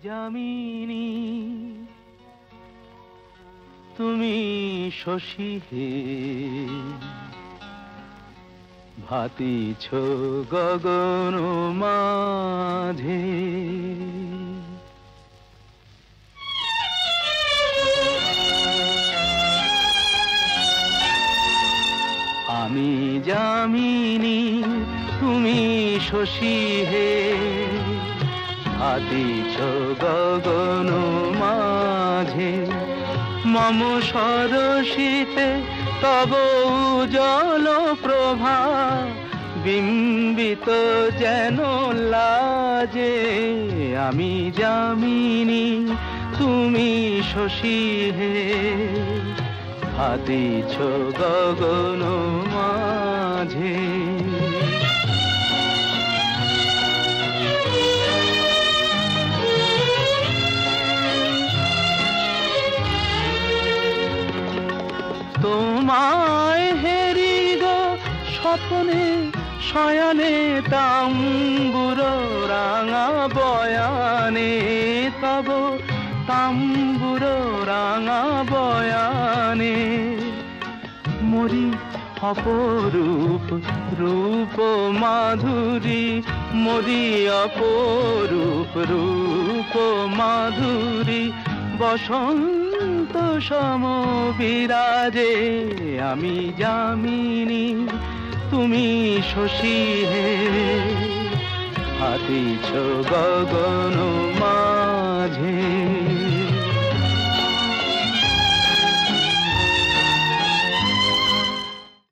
যামিনী তুমি শশী হে, ভাতিছ গগন মাঝে। আমি যামিনী তুমি শশী হে, ভাতিছ গগন মাঝে। মম সরসিতে তব উজ্জ্বল প্রভা, বিম্বিত যেন লাজে। আমি যামিনী তুমি শশী হে, ভাতিছ গগন মাঝে। তোমায় হেরি গো স্বপ্নে শয়নে, তাম্বুর রাঙা বয়ানে তব তাম্বুর রাঙা বয়ানে। মরি অপরূপ রূপ মাধুরী, মরি অপরূপ রূপ মাধুরী। বসন্ত সম বিরাজে। আমি যামিনী তুমি শশী হে, ভাতিছ গগন মাঝে।